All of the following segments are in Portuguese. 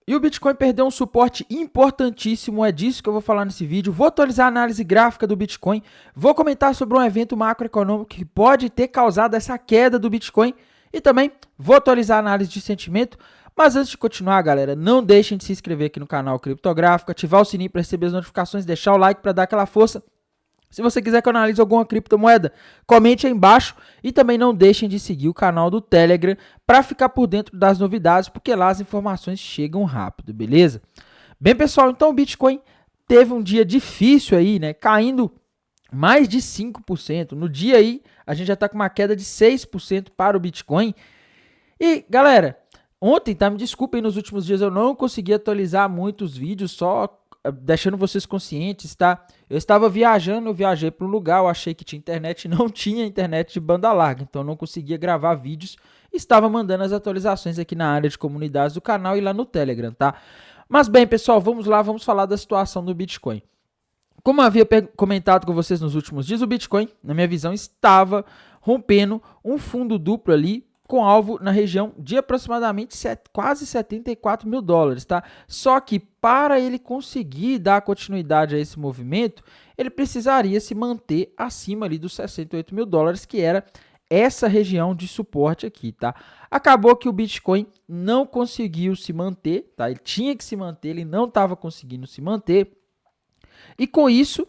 E o Bitcoin perdeu um suporte importantíssimo, é disso que eu vou falar nesse vídeo. Vou atualizar a análise gráfica do Bitcoin, vou comentar sobre um evento macroeconômico que pode ter causado essa queda do Bitcoin e também vou atualizar a análise de sentimento. Mas antes de continuar, galera, não deixem de se inscrever aqui no canal Criptográfico, ativar o sininho para receber as notificações, deixar o like para dar aquela força. Se você quiser que eu analise alguma criptomoeda, comente aí embaixo e também não deixem de seguir o canal do Telegram para ficar por dentro das novidades, porque lá as informações chegam rápido, beleza? Bem, pessoal, então o Bitcoin teve um dia difícil aí, né? Caindo mais de 5%. No dia aí, a gente já está com uma queda de 6% para o Bitcoin. E, galera, ontem, tá? Me desculpem, nos últimos dias eu não consegui atualizar muitos vídeos, só deixando vocês conscientes, tá? Eu estava viajando, eu viajei para um lugar, eu achei que tinha internet, não tinha internet de banda larga, então eu não conseguia gravar vídeos, estava mandando as atualizações aqui na área de comunidades do canal e lá no Telegram, tá? Mas bem, pessoal, vamos lá, vamos falar da situação do Bitcoin. Como eu havia comentado com vocês nos últimos dias, o Bitcoin, na minha visão, estava rompendo um fundo duplo ali, com alvo na região de aproximadamente quase 74 mil dólares, tá? Só que para ele conseguir dar continuidade a esse movimento, ele precisaria se manter acima ali dos 68 mil dólares, que era essa região de suporte aqui, tá? Acabou que o Bitcoin não conseguiu se manter, tá? Ele tinha que se manter, ele não estava conseguindo se manter, e com isso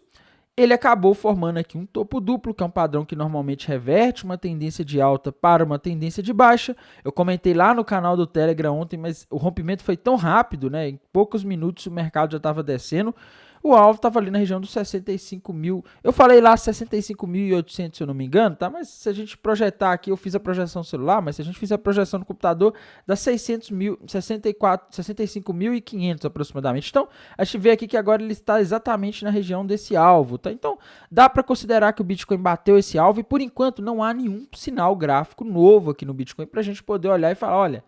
ele acabou formando aqui um topo duplo, que é um padrão que normalmente reverte uma tendência de alta para uma tendência de baixa. Eu comentei lá no canal do Telegram ontem, mas o rompimento foi tão rápido, né? Em poucos minutos o mercado já estava descendo. O alvo estava ali na região dos 65 mil. Eu falei lá 65.800, se eu não me engano, tá? Mas se a gente projetar aqui, eu fiz a projeção celular, mas se a gente fizer a projeção no computador, dá 65.500 aproximadamente. Então, a gente vê aqui que agora ele está exatamente na região desse alvo, tá? Então, dá para considerar que o Bitcoin bateu esse alvo e, por enquanto, não há nenhum sinal gráfico novo aqui no Bitcoin para a gente poder olhar e falar, olha,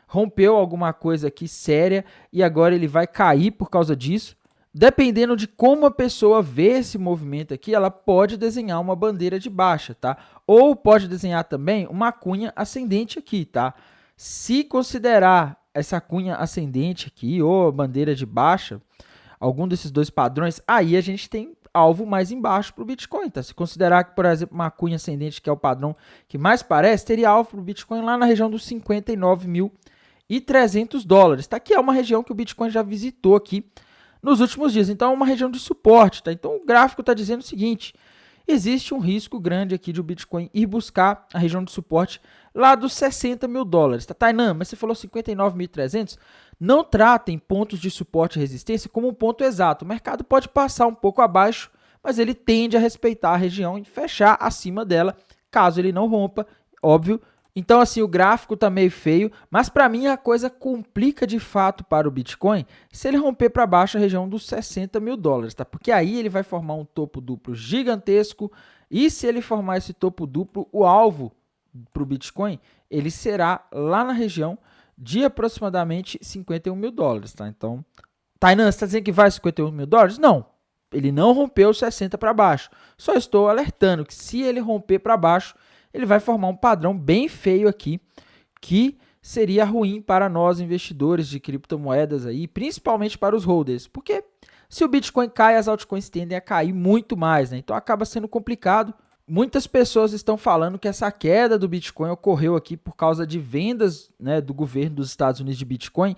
rompeu alguma coisa aqui séria e agora ele vai cair por causa disso. Dependendo de como a pessoa vê esse movimento aqui, ela pode desenhar uma bandeira de baixa, tá? Ou pode desenhar também uma cunha ascendente aqui, tá? Se considerar essa cunha ascendente aqui ou bandeira de baixa, algum desses dois padrões, aí a gente tem alvo mais embaixo para o Bitcoin, tá? Se considerar que, por exemplo, uma cunha ascendente, que é o padrão que mais parece, teria alvo para o Bitcoin lá na região dos 59.300 dólares, tá? Que é uma região que o Bitcoin já visitou aqui nos últimos dias. Então, é uma região de suporte, tá? Então, o gráfico está dizendo o seguinte, existe um risco grande aqui de o Bitcoin ir buscar a região de suporte lá dos 60 mil dólares, tá? Tainan, mas você falou 59.300? Não tratem pontos de suporte e resistência como um ponto exato. O mercado pode passar um pouco abaixo, mas ele tende a respeitar a região e fechar acima dela, caso ele não rompa, óbvio. Então, assim, o gráfico tá meio feio, mas para mim a coisa complica de fato para o Bitcoin se ele romper para baixo a região dos 60 mil dólares, tá? Porque aí ele vai formar um topo duplo gigantesco e se ele formar esse topo duplo, o alvo para o Bitcoin, ele será lá na região de aproximadamente 51 mil dólares, tá? Então, Tainan, você está dizendo que vai 51 mil dólares? Não, ele não rompeu 60 para baixo. Só estou alertando que se ele romper para baixo, ele vai formar um padrão bem feio aqui, que seria ruim para nós investidores de criptomoedas aí, principalmente para os holders, porque se o Bitcoin cai, as altcoins tendem a cair muito mais, né? Então acaba sendo complicado. Muitas pessoas estão falando que essa queda do Bitcoin ocorreu aqui por causa de vendas, né, do governo dos Estados Unidos de Bitcoin.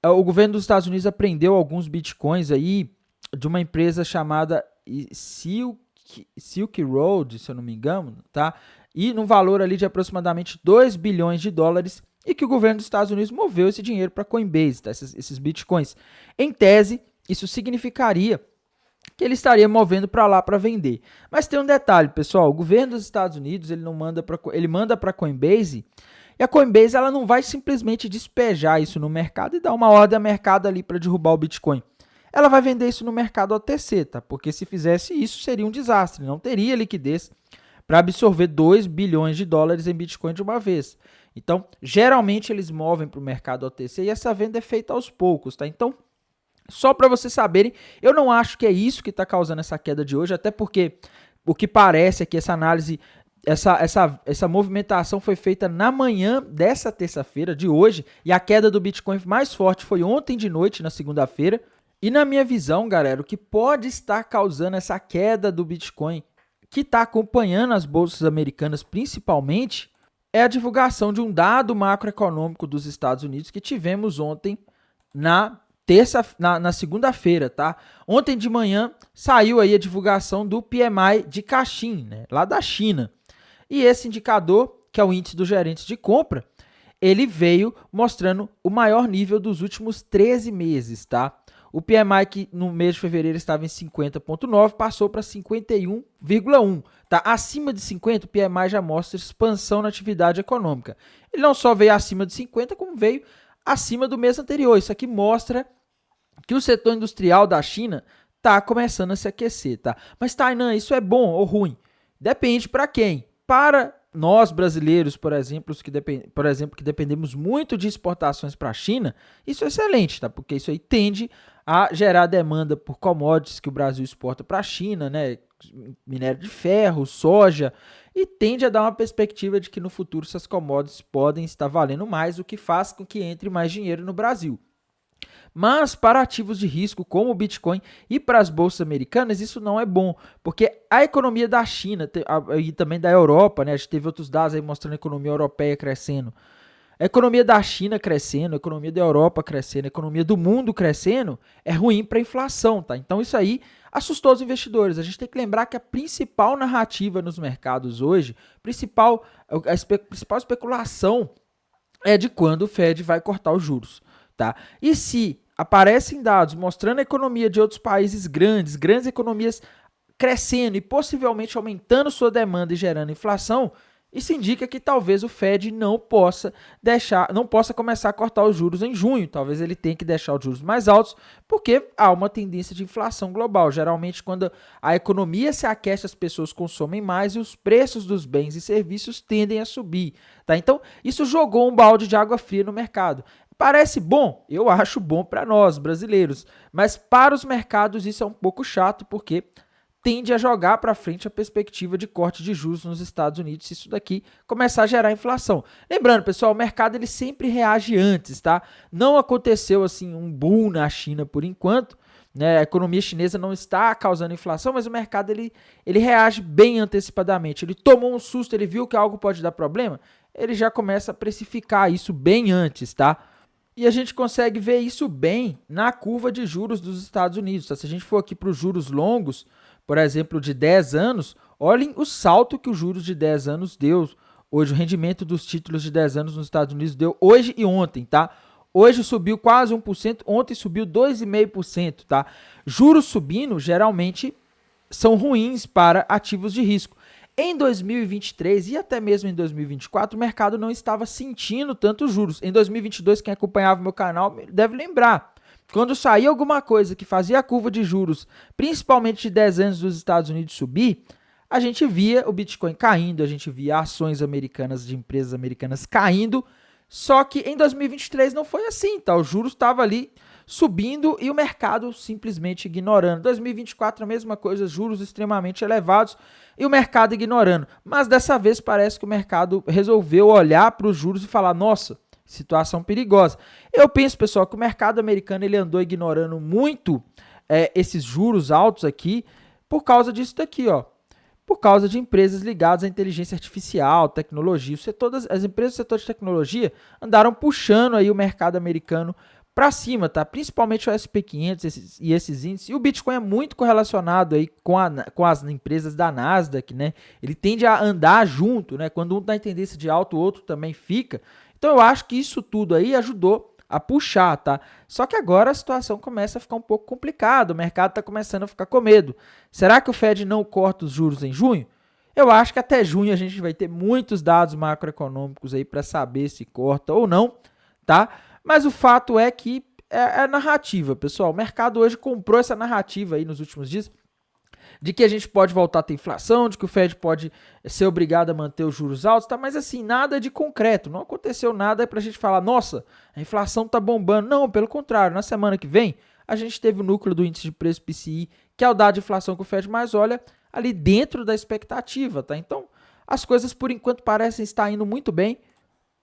O governo dos Estados Unidos apreendeu alguns Bitcoins aí de uma empresa chamada Silk Road, se eu não me engano, tá? E no valor ali de aproximadamente 2 bilhões de dólares e que o governo dos Estados Unidos moveu esse dinheiro para Coinbase, tá? Esses bitcoins. Em tese, isso significaria que ele estaria movendo para lá para vender. Mas tem um detalhe, pessoal, o governo dos Estados Unidos, ele manda para Coinbase, e a Coinbase ela não vai simplesmente despejar isso no mercado e dar uma ordem ao mercado ali para derrubar o Bitcoin. Ela vai vender isso no mercado OTC, tá? Porque se fizesse isso, seria um desastre. Não teria liquidez para absorver 2 bilhões de dólares em Bitcoin de uma vez. Então, geralmente eles movem para o mercado OTC e essa venda é feita aos poucos, tá? Então, só para vocês saberem, eu não acho que é isso que está causando essa queda de hoje, até porque o que parece é que essa análise essa movimentação foi feita na manhã dessa terça-feira, de hoje, e a queda do Bitcoin mais forte foi ontem de noite, na segunda-feira. E na minha visão, galera, o que pode estar causando essa queda do Bitcoin, que está acompanhando as bolsas americanas principalmente, é a divulgação de um dado macroeconômico dos Estados Unidos que tivemos ontem na segunda-feira, tá? Ontem de manhã saiu aí a divulgação do PMI de Caixin, né, lá da China. E esse indicador, que é o índice dos gerentes de compra, ele veio mostrando o maior nível dos últimos 13 meses, tá? O PMI, que no mês de fevereiro estava em 50,9, passou para 51,1. Tá? Acima de 50, o PMI já mostra expansão na atividade econômica. Ele não só veio acima de 50, como veio acima do mês anterior. Isso aqui mostra que o setor industrial da China está começando a se aquecer. Tá? Mas, Tainan, isso é bom ou ruim? Depende para quem. Para nós brasileiros, por exemplo, que dependemos muito de exportações para a China, isso é excelente, tá? Porque isso aí tende a gerar demanda por commodities que o Brasil exporta para a China, né? Minério de ferro, soja, e tende a dar uma perspectiva de que no futuro essas commodities podem estar valendo mais, o que faz com que entre mais dinheiro no Brasil. Mas para ativos de risco como o Bitcoin e para as bolsas americanas, isso não é bom, porque a economia da China e também da Europa, né, a gente teve outros dados aí mostrando a economia europeia crescendo, a economia da China crescendo, a economia da Europa crescendo, a economia do mundo crescendo, é ruim para a inflação, tá? Então isso aí assustou os investidores. A gente tem que lembrar que a principal narrativa nos mercados hoje, a principal especulação é de quando o Fed vai cortar os juros, tá? E se aparecem dados mostrando a economia de outros países grandes economias crescendo e possivelmente aumentando sua demanda e gerando inflação, isso indica que talvez o Fed não possa começar a cortar os juros em junho. Talvez ele tenha que deixar os juros mais altos, porque há uma tendência de inflação global. Geralmente, quando a economia se aquece, as pessoas consomem mais e os preços dos bens e serviços tendem a subir. Tá? Então, isso jogou um balde de água fria no mercado. Parece bom? Eu acho bom para nós, brasileiros. Mas para os mercados isso é um pouco chato, porque tende a jogar para frente a perspectiva de corte de juros nos Estados Unidos se isso daqui começar a gerar inflação. Lembrando, pessoal, o mercado ele sempre reage antes, tá? Não aconteceu assim um boom na China por enquanto, né? A economia chinesa não está causando inflação, mas o mercado ele reage bem antecipadamente. Ele tomou um susto, ele viu que algo pode dar problema, ele já começa a precificar isso bem antes, tá? E a gente consegue ver isso bem na curva de juros dos Estados Unidos. Tá? Se a gente for aqui para os juros longos, por exemplo, de 10 anos, olhem o salto que os juros de 10 anos deu. Hoje, o rendimento dos títulos de 10 anos nos Estados Unidos deu hoje e ontem, tá? Hoje subiu quase 1%, ontem subiu 2,5%, tá? Juros subindo, geralmente, são ruins para ativos de risco. Em 2023 e até mesmo em 2024, o mercado não estava sentindo tantos juros. Em 2022, quem acompanhava o meu canal deve lembrar. Quando saía alguma coisa que fazia a curva de juros, principalmente de 10 anos dos Estados Unidos, subir, a gente via o Bitcoin caindo, a gente via ações americanas de empresas americanas caindo. Só que em 2023 não foi assim, tá? O juros estava ali subindo e o mercado simplesmente ignorando. 2024 a mesma coisa, juros extremamente elevados e o mercado ignorando. Mas dessa vez parece que o mercado resolveu olhar para os juros e falar, nossa, situação perigosa. Eu penso, pessoal, que o mercado americano ele andou ignorando muito esses juros altos aqui por causa disso daqui, ó. Por causa de empresas ligadas à inteligência artificial, tecnologia. As empresas do setor de tecnologia andaram puxando aí o mercado americano para cima, tá? Principalmente o SP500 e esses índices. E o Bitcoin é muito correlacionado aí com as empresas da Nasdaq, né? Ele tende a andar junto, né? Quando um está em tendência de alta, o outro também fica. Então eu acho que isso tudo aí ajudou a puxar, tá? Só que agora a situação começa a ficar um pouco complicada, o mercado está começando a ficar com medo. Será que o Fed não corta os juros em junho? Eu acho que até junho a gente vai ter muitos dados macroeconômicos aí para saber se corta ou não, tá? Mas o fato é que é narrativa, pessoal. O mercado hoje comprou essa narrativa aí nos últimos dias de que a gente pode voltar a ter inflação, de que o Fed pode ser obrigado a manter os juros altos, tá? Mas assim, nada de concreto, não aconteceu nada para a gente falar, nossa, a inflação tá bombando. Não, pelo contrário, na semana que vem, a gente teve o núcleo do índice de preço PCI, que é o dado de inflação que o Fed mais olha ali dentro da expectativa, tá? Então, as coisas por enquanto parecem estar indo muito bem.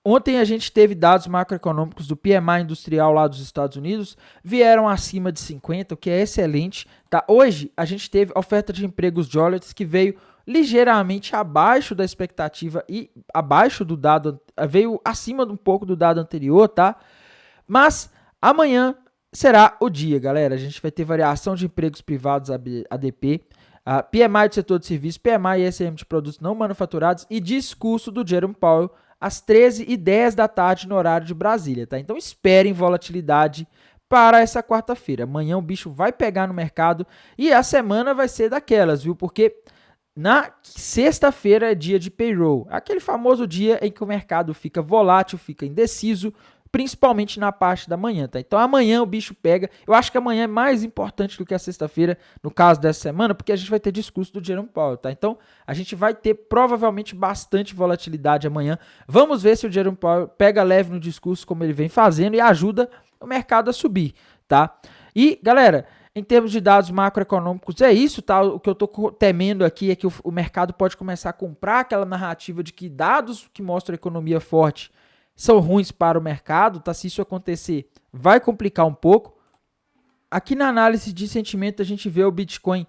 Ontem a gente teve dados macroeconômicos do PMI industrial lá dos Estados Unidos, vieram acima de 50, o que é excelente. Tá? Hoje a gente teve oferta de empregos Jolets que veio ligeiramente abaixo da expectativa e abaixo do dado, veio acima um pouco do dado anterior, tá? Mas amanhã será o dia, galera. A gente vai ter variação de empregos privados ADP, PMI do setor de serviços, PMI e ISM de produtos não manufaturados e discurso do Jerome Powell às 13h10 da tarde no horário de Brasília, tá? Então esperem volatilidade para essa quarta-feira. Amanhã o bicho vai pegar no mercado e a semana vai ser daquelas, viu? Porque na sexta-feira é dia de payroll, aquele famoso dia em que o mercado fica volátil, fica indeciso, principalmente na parte da manhã, tá? Então amanhã o bicho pega. Eu acho que amanhã é mais importante do que a sexta-feira, no caso dessa semana, porque a gente vai ter discurso do Jerome Powell, tá? Então a gente vai ter provavelmente bastante volatilidade amanhã. Vamos ver se o Jerome Powell pega leve no discurso como ele vem fazendo e ajuda o mercado a subir, tá? E, galera, em termos de dados macroeconômicos, é isso, tá? O que eu tô temendo aqui é que o mercado pode começar a comprar aquela narrativa de que dados que mostram a economia forte são ruins para o mercado, tá? Se isso acontecer, vai complicar um pouco. Aqui na análise de sentimento, a gente vê o Bitcoin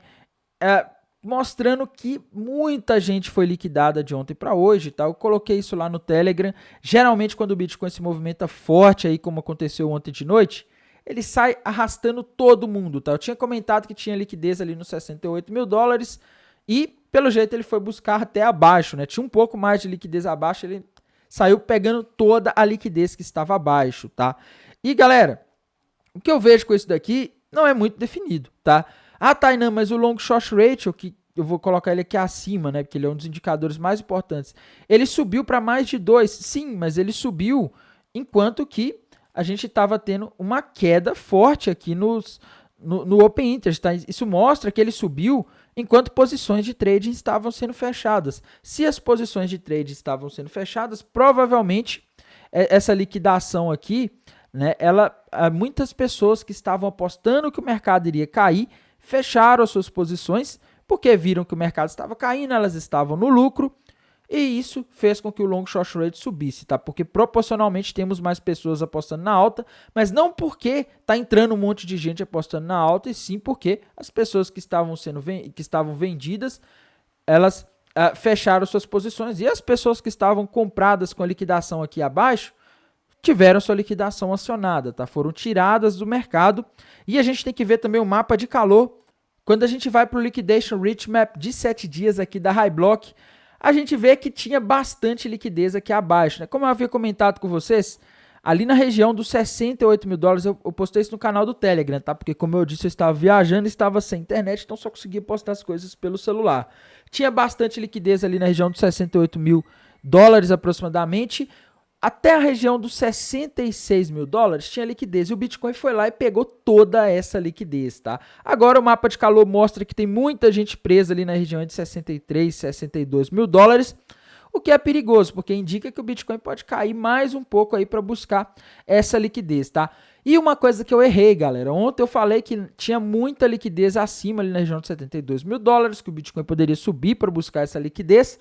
mostrando que muita gente foi liquidada de ontem para hoje, tá? Eu coloquei isso lá no Telegram. Geralmente, quando o Bitcoin se movimenta forte, aí como aconteceu ontem de noite, ele sai arrastando todo mundo, tá? Eu tinha comentado que tinha liquidez ali nos 68 mil dólares e, pelo jeito, ele foi buscar até abaixo, né? Tinha um pouco mais de liquidez abaixo, ele saiu pegando toda a liquidez que estava abaixo, tá? E, galera, o que eu vejo com isso daqui não é muito definido, tá? Ah, Tainan, mas o long short ratio, que eu vou colocar ele aqui acima, né? Porque ele é um dos indicadores mais importantes. Ele subiu para mais de 2, sim, mas ele subiu enquanto que a gente estava tendo uma queda forte aqui no Open Interest, tá? Isso mostra que ele subiu enquanto posições de trading estavam sendo fechadas. Se as posições de trade estavam sendo fechadas, provavelmente essa liquidação aqui, né, muitas pessoas que estavam apostando que o mercado iria cair, fecharam as suas posições, porque viram que o mercado estava caindo, elas estavam no lucro, e isso fez com que o long short rate subisse, tá? Porque proporcionalmente temos mais pessoas apostando na alta, mas não porque tá entrando um monte de gente apostando na alta, e sim porque as pessoas que estavam vendidas, elas fecharam suas posições, e as pessoas que estavam compradas com a liquidação aqui abaixo, tiveram sua liquidação acionada, tá? Foram tiradas do mercado, e a gente tem que ver também o mapa de calor. Quando a gente vai para o Liquidation Rich Map de 7 dias aqui da High Block, a gente vê que tinha bastante liquidez aqui abaixo, né? Como eu havia comentado com vocês, ali na região dos 68 mil dólares, eu postei isso no canal do Telegram, tá? Porque como eu disse, eu estava viajando, estava sem internet, então só conseguia postar as coisas pelo celular. Tinha bastante liquidez ali na região dos 68 mil dólares aproximadamente, até a região dos 66 mil dólares tinha liquidez, e o Bitcoin foi lá e pegou toda essa liquidez, tá? Agora o mapa de calor mostra que tem muita gente presa ali na região de 63, 62 mil dólares, o que é perigoso, porque indica que o Bitcoin pode cair mais um pouco aí para buscar essa liquidez, tá? E uma coisa que eu errei, galera, ontem eu falei que tinha muita liquidez acima ali na região de 72 mil dólares, que o Bitcoin poderia subir para buscar essa liquidez,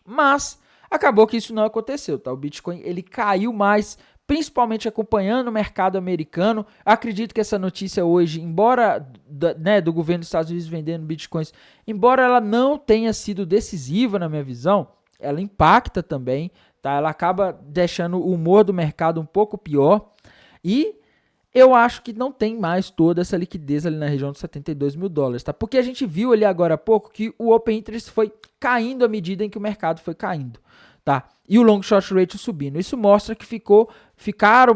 mas acabou que isso não aconteceu, tá? O Bitcoin ele caiu mais, principalmente acompanhando o mercado americano. Acredito que essa notícia hoje, embora do governo dos Estados Unidos vendendo Bitcoins, embora ela não tenha sido decisiva na minha visão, ela impacta também, tá? Ela acaba deixando o humor do mercado um pouco pior e eu acho que não tem mais toda essa liquidez ali na região dos 72 mil dólares, tá? Porque a gente viu ali agora há pouco que o Open Interest foi caindo à medida em que o mercado foi caindo, tá? E o long short ratio subindo. Isso mostra que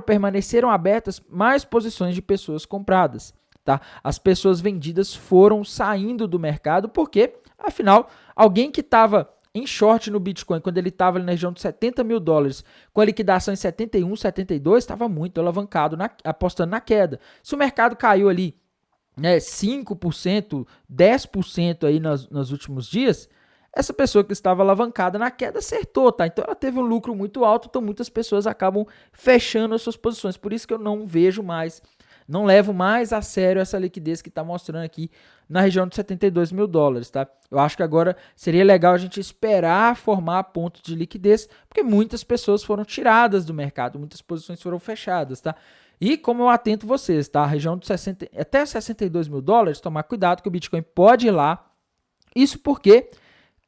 permaneceram abertas mais posições de pessoas compradas, tá? As pessoas vendidas foram saindo do mercado porque, afinal, alguém que estava em short no Bitcoin, quando ele estava na região de 70 mil dólares, com a liquidação em 71, 72, estava muito alavancado, apostando na queda. Se o mercado caiu ali 5%, 10% aí nos últimos dias, essa pessoa que estava alavancada na queda acertou, tá? Então ela teve um lucro muito alto, então muitas pessoas acabam fechando as suas posições. Por isso que eu não vejo mais não levo mais a sério essa liquidez que está mostrando aqui na região de 72 mil dólares, tá? Eu acho que agora seria legal a gente esperar formar pontos de liquidez, porque muitas pessoas foram tiradas do mercado, muitas posições foram fechadas, tá? E como eu atento vocês, tá? A região de até 62 mil dólares, tomar cuidado que o Bitcoin pode ir lá. Isso porque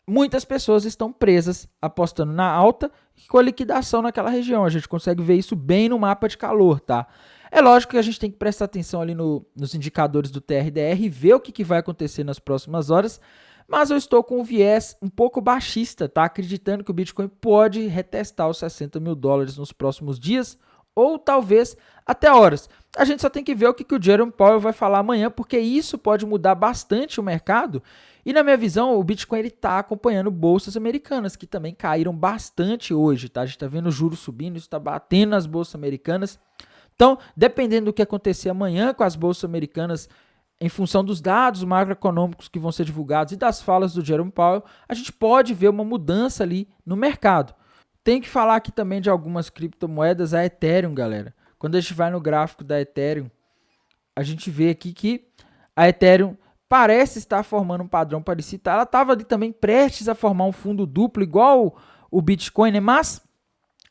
muitas pessoas estão presas apostando na alta e com a liquidação naquela região. A gente consegue ver isso bem no mapa de calor, tá? É lógico que a gente tem que prestar atenção ali nos indicadores do TRDR e ver o que vai acontecer nas próximas horas, mas eu estou com um viés um pouco baixista, tá? Acreditando que o Bitcoin pode retestar os 60 mil dólares nos próximos dias ou talvez até horas. A gente só tem que ver o que o Jerome Powell vai falar amanhã, porque isso pode mudar bastante o mercado. E na minha visão, o Bitcoin está acompanhando bolsas americanas, que também caíram bastante hoje, tá? A gente está vendo o juros subindo, isso está batendo nas bolsas americanas. Então, dependendo do que acontecer amanhã com as bolsas americanas, em função dos dados macroeconômicos que vão ser divulgados e das falas do Jerome Powell, a gente pode ver uma mudança ali no mercado. Tem que falar aqui também de algumas criptomoedas, a Ethereum, galera. Quando a gente vai no gráfico da Ethereum, a gente vê aqui que a Ethereum parece estar formando um padrão parecido. Ela estava ali também prestes a formar um fundo duplo, igual o Bitcoin, né? Mas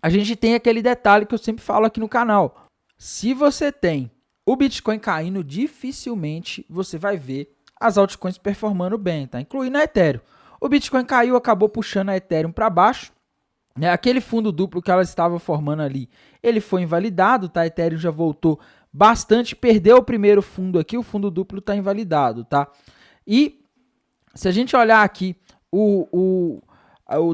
a gente tem aquele detalhe que eu sempre falo aqui no canal. Se você tem o Bitcoin caindo, dificilmente você vai ver as altcoins performando bem, tá? Incluindo a Ethereum. O Bitcoin caiu, acabou puxando a Ethereum para baixo. Né? Aquele fundo duplo que ela estava formando ali, ele foi invalidado, tá? A Ethereum já voltou bastante, perdeu o primeiro fundo aqui, o fundo duplo está invalidado, tá? E se a gente olhar aqui o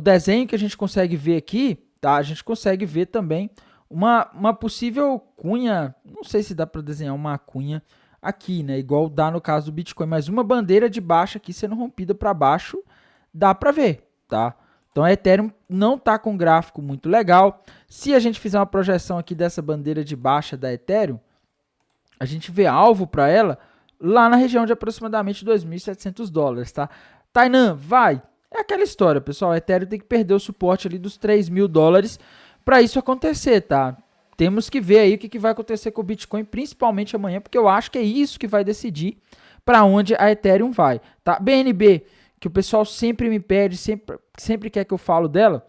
desenho que a gente consegue ver aqui, tá? A gente consegue ver também uma possível cunha, não sei se dá para desenhar uma cunha aqui, né? Igual dá no caso do Bitcoin, mas uma bandeira de baixa aqui sendo rompida para baixo, dá para ver, tá? Então a Ethereum não está com um gráfico muito legal. Se a gente fizer uma projeção aqui dessa bandeira de baixa da Ethereum, a gente vê alvo para ela lá na região de aproximadamente 2.700 dólares, tá? Tainan, vai! É aquela história, pessoal. A Ethereum tem que perder o suporte ali dos 3.000 dólares para isso acontecer, tá? Temos que ver aí o que vai acontecer com o Bitcoin, principalmente amanhã, porque eu acho que é isso que vai decidir para onde a Ethereum vai, tá? BNB, que o pessoal sempre me pede, sempre quer que eu falo dela,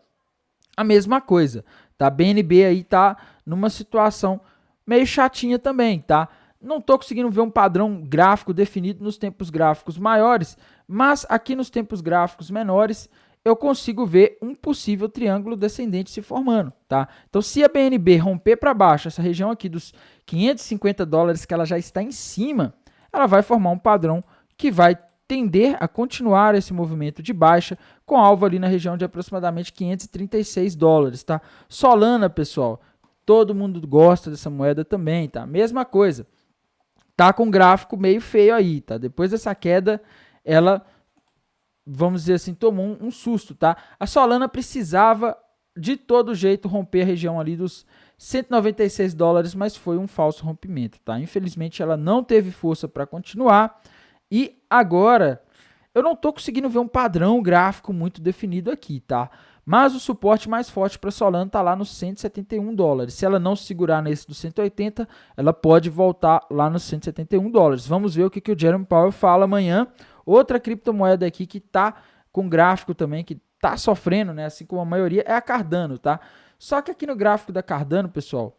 a mesma coisa, tá? BNB aí tá numa situação meio chatinha também, tá? Não tô conseguindo ver um padrão gráfico definido nos tempos gráficos maiores, mas aqui nos tempos gráficos menores eu consigo ver um possível triângulo descendente se formando, tá? Então, se a BNB romper para baixo, essa região aqui dos 550 dólares que ela já está em cima, ela vai formar um padrão que vai tender a continuar esse movimento de baixa, com alvo ali na região de aproximadamente 536 dólares, tá? Solana, pessoal, todo mundo gosta dessa moeda também, tá? Mesma coisa, tá com um gráfico meio feio aí, tá? Depois dessa queda, ela, vamos dizer assim, tomou um susto, tá? A Solana precisava de todo jeito romper a região ali dos 196 dólares, mas foi um falso rompimento, tá? Infelizmente ela não teve força para continuar e agora eu não tô conseguindo ver um padrão gráfico muito definido aqui, tá? Mas o suporte mais forte para a Solana está lá nos 171 dólares. Se ela não segurar nesse dos 180, ela pode voltar lá nos 171 dólares. Vamos ver o que o Jerome Powell fala amanhã. Outra criptomoeda aqui que está com gráfico também, que está sofrendo, né? Assim como a maioria, é a Cardano, tá? Só que aqui no gráfico da Cardano, pessoal,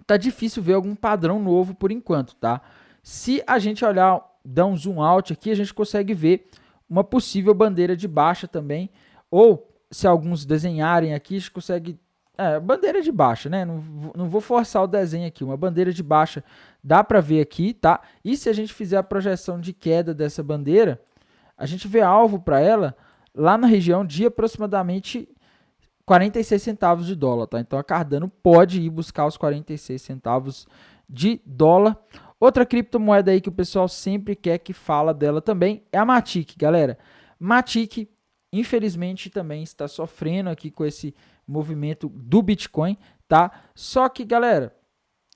tá difícil ver algum padrão novo por enquanto, tá? Se a gente olhar, dar um zoom out aqui, a gente consegue ver uma possível bandeira de baixa também, ou se alguns desenharem aqui, a gente consegue... bandeira de baixa, né? Não vou forçar o desenho aqui. Uma bandeira de baixa dá para ver aqui, tá? E se a gente fizer a projeção de queda dessa bandeira, a gente vê alvo para ela lá na região de aproximadamente 46 centavos de dólar, tá? Então a Cardano pode ir buscar os 46 centavos de dólar. Outra criptomoeda aí que o pessoal sempre quer que fala dela também é a Matic, galera. Matic, infelizmente, também está sofrendo aqui com esse movimento do Bitcoin, tá? Só que, galera,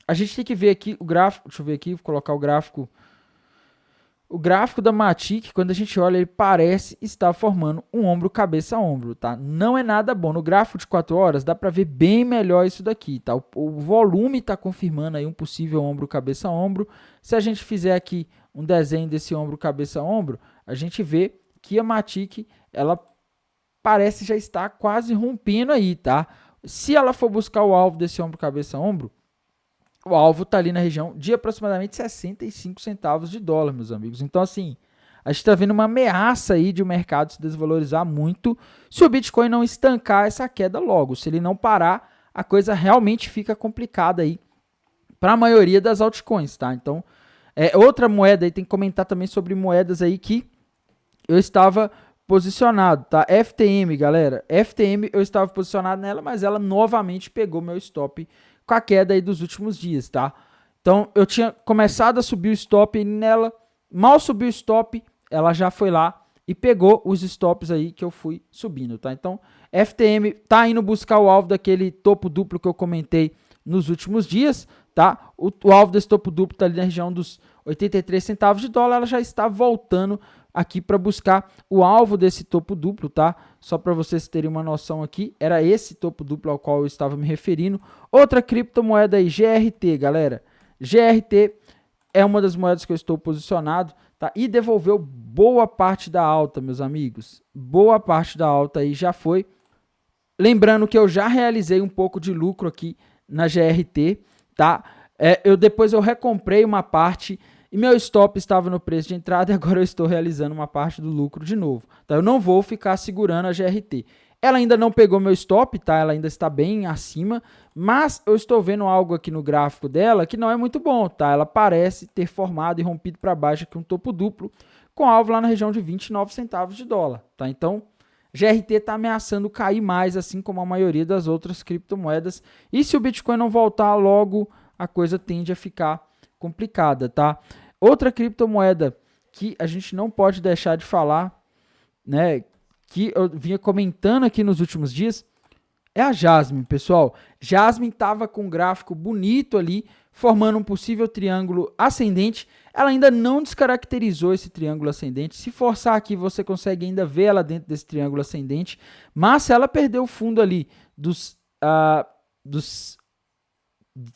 a gente tem que ver aqui o gráfico, deixa eu ver aqui, vou colocar o gráfico o gráfico da Matic, quando a gente olha, ele parece estar formando um ombro cabeça a ombro, tá? Não é nada bom. No gráfico de 4 horas dá para ver bem melhor isso daqui, tá? O volume está confirmando aí um possível ombro cabeça a ombro. Se a gente fizer aqui um desenho desse ombro cabeça a ombro, a gente vê que a Matic, ela parece já estar quase rompendo aí, tá? Se ela for buscar o alvo desse ombro cabeça a ombro, o alvo está ali na região de aproximadamente 65 centavos de dólar, meus amigos. Então, assim, a gente está vendo uma ameaça aí de o mercado se desvalorizar muito se o Bitcoin não estancar essa queda logo. Se ele não parar, a coisa realmente fica complicada aí para a maioria das altcoins, tá? Então, outra moeda aí, tem que comentar também sobre moedas aí que eu estava posicionado, tá? FTM, galera. FTM, eu estava posicionado nela, mas ela novamente pegou meu stop com a queda aí dos últimos dias, tá? Então, eu tinha começado a subir o stop nela, mal subiu o stop, ela já foi lá e pegou os stops aí que eu fui subindo, tá? Então, FTM tá indo buscar o alvo daquele topo duplo que eu comentei nos últimos dias, tá? O alvo desse topo duplo tá ali na região dos 83 centavos de dólar, ela já está voltando aqui para buscar o alvo desse topo duplo, tá? Só para vocês terem uma noção aqui, era esse topo duplo ao qual eu estava me referindo. Outra criptomoeda aí, GRT, galera. GRT é uma das moedas que eu estou posicionado, tá? E devolveu boa parte da alta, meus amigos. Boa parte da alta aí já foi. Lembrando que eu já realizei um pouco de lucro aqui na GRT, tá? Depois eu recomprei uma parte e meu stop estava no preço de entrada e agora eu estou realizando uma parte do lucro de novo. Tá? Eu não vou ficar segurando a GRT. Ela ainda não pegou meu stop, tá? Ela ainda está bem acima, mas eu estou vendo algo aqui no gráfico dela que não é muito bom, tá? Ela parece ter formado e rompido para baixo aqui um topo duplo com alvo lá na região de 29 centavos de dólar, tá? Então, GRT está ameaçando cair mais, assim como a maioria das outras criptomoedas. E se o Bitcoin não voltar logo, a coisa tende a ficar complicada, tá? Outra criptomoeda que a gente não pode deixar de falar, né, que eu vinha comentando aqui nos últimos dias, é a Jasmine, pessoal. Jasmine estava com um gráfico bonito ali, formando um possível triângulo ascendente. Ela ainda não descaracterizou esse triângulo ascendente. Se forçar aqui, você consegue ainda ver ela dentro desse triângulo ascendente. Mas se ela perder o fundo ali dos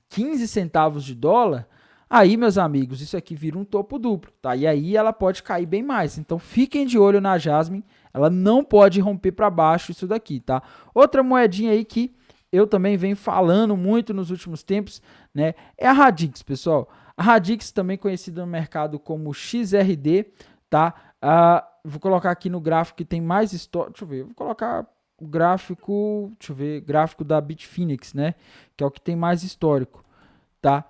15 centavos de dólar, aí, meus amigos, isso aqui vira um topo duplo, tá? E aí ela pode cair bem mais. Então, fiquem de olho na Jasmine. Ela não pode romper para baixo isso daqui, tá? Outra moedinha aí que eu também venho falando muito nos últimos tempos, né? É a Radix, pessoal. A Radix, também conhecida no mercado como XRD, tá? Vou colocar aqui no gráfico que tem mais história. Deixa eu ver, vou colocar o gráfico, deixa eu ver, gráfico da Bitfinex, né? Que é o que tem mais histórico, tá?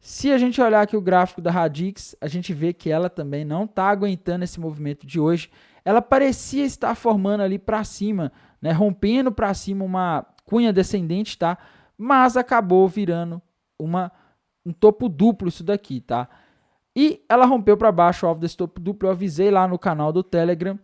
Se a gente olhar aqui o gráfico da Radix, a gente vê que ela também não está aguentando esse movimento de hoje. Ela parecia estar formando ali para cima, né, rompendo para cima uma cunha descendente, tá? Mas acabou virando um topo duplo isso daqui, tá? E ela rompeu para baixo o alvo desse topo duplo. Eu avisei lá no canal do Telegram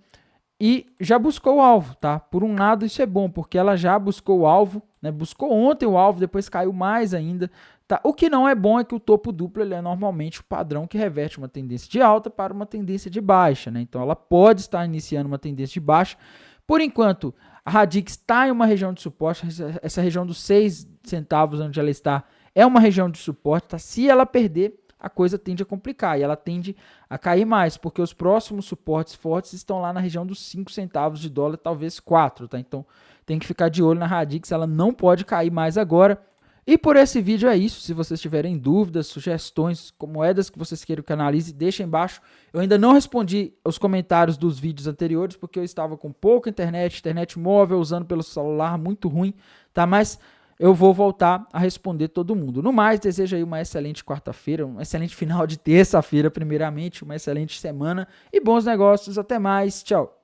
e já buscou o alvo, tá? Por um lado isso é bom, porque ela já buscou o alvo, né? Buscou ontem o alvo, depois caiu mais ainda. Tá? O que não é bom é que o topo duplo ele é normalmente o padrão que reverte uma tendência de alta para uma tendência de baixa, né? Então ela pode estar iniciando uma tendência de baixa. Por enquanto, a Radix está em uma região de suporte, essa região dos 6 centavos onde ela está é uma região de suporte, tá? Se ela perder, a coisa tende a complicar e ela tende a cair mais, porque os próximos suportes fortes estão lá na região dos 5 centavos de dólar, talvez 4, tá? Então tem que ficar de olho na Radix, ela não pode cair mais agora. E por esse vídeo é isso. Se vocês tiverem dúvidas, sugestões, moedas que vocês queiram que eu analise, deixem embaixo. Eu ainda não respondi os comentários dos vídeos anteriores, porque eu estava com pouca internet móvel, usando pelo celular, muito ruim, tá? Mas eu vou voltar a responder todo mundo. No mais, desejo aí uma excelente quarta-feira, um excelente final de terça-feira, primeiramente, uma excelente semana e bons negócios. Até mais, tchau!